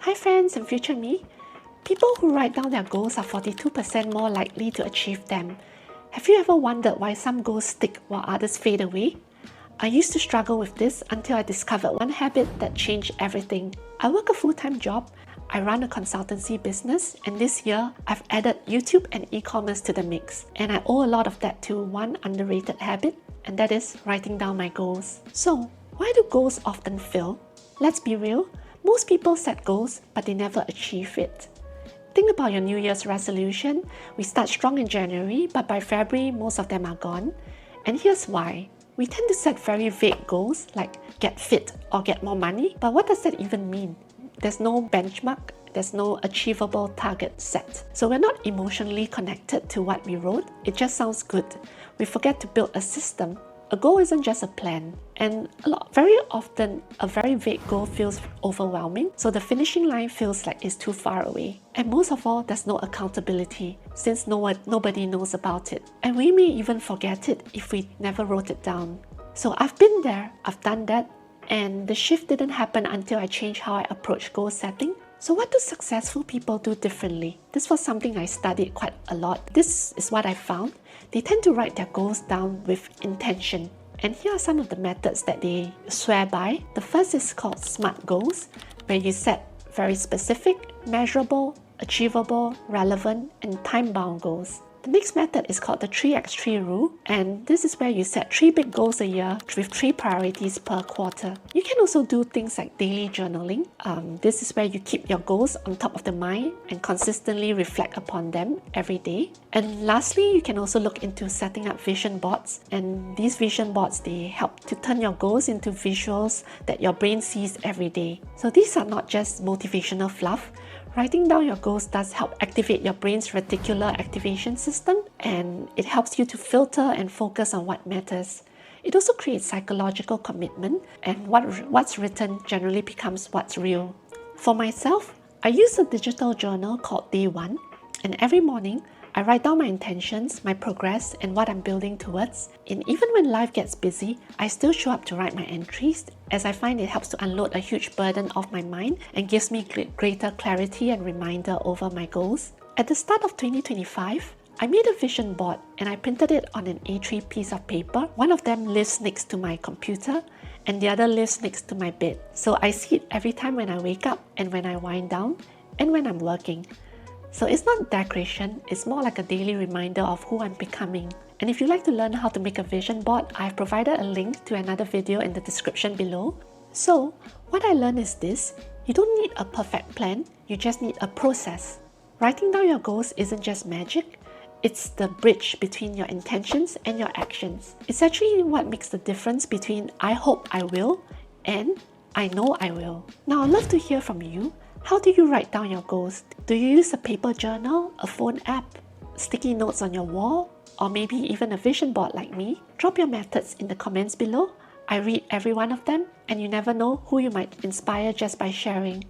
Hi friends and future me. People who write down their goals are 42% more likely to achieve them. Have you ever wondered why some goals stick while others fade away? I used to struggle with this until I discovered one habit that changed everything. I work a full-time job, I run a consultancy business, and this year I've added YouTube and e-commerce to the mix. And I owe a lot of that to one underrated habit, and that is writing down my goals. So, why do goals often fail? Let's be real. Most people set goals, but they never achieve it. Think about your New Year's resolution. We start strong in January, but by February, most of them are gone. And here's why. We tend to set very vague goals like get fit or get more money, but what does that even mean? There's no benchmark, there's no achievable target set. So we're not emotionally connected to what we wrote, it just sounds good. We forget to build a system. A goal isn't just a plan, and very often a very vague goal feels overwhelming, so the finishing line feels like it's too far away. And most of all, there's no accountability, since nobody knows about it. And we may even forget it if we never wrote it down. So I've been there, I've done that, and the shift didn't happen until I changed how I approach goal setting. So what do successful people do differently? This was something I studied quite a lot. This is what I found. They tend to write their goals down with intention. And here are some of the methods that they swear by. The first is called SMART goals, where you set very specific, measurable, achievable, relevant, and time-bound goals. The next method is called the 3x3 rule, and this is where you set 3 big goals a year with 3 priorities per quarter. You can also do things like daily journaling. This is where you keep your goals on top of the mind and consistently reflect upon them every day. And lastly, you can also look into setting up vision boards, and these vision boards, they help to turn your goals into visuals that your brain sees every day. So these are not just motivational fluff. Writing down your goals does help activate your brain's reticular activation system, and it helps you to filter and focus on what matters. It also creates psychological commitment, and what's written generally becomes what's real. For myself, I use a digital journal called Day One, and every morning, I write down my intentions, my progress, and what I'm building towards. And even when life gets busy, I still show up to write my entries, as I find it helps to unload a huge burden off my mind and gives me greater clarity and reminder over my goals. At the start of 2025, I made a vision board and I printed it on an A3 piece of paper. One of them lives next to my computer and the other lives next to my bed. So I see it every time when I wake up and when I wind down and when I'm working. So it's not decoration, it's more like a daily reminder of who I'm becoming. And if you'd like to learn how to make a vision board, I've provided a link to another video in the description below. So, what I learned is this: you don't need a perfect plan, you just need a process. Writing down your goals isn't just magic, it's the bridge between your intentions and your actions. It's actually what makes the difference between I hope I will and I know I will. Now, I'd love to hear from you. How do you write down your goals? Do you use a paper journal, a phone app, sticky notes on your wall, or maybe even a vision board like me? Drop your methods in the comments below. I read every one of them, and you never know who you might inspire just by sharing.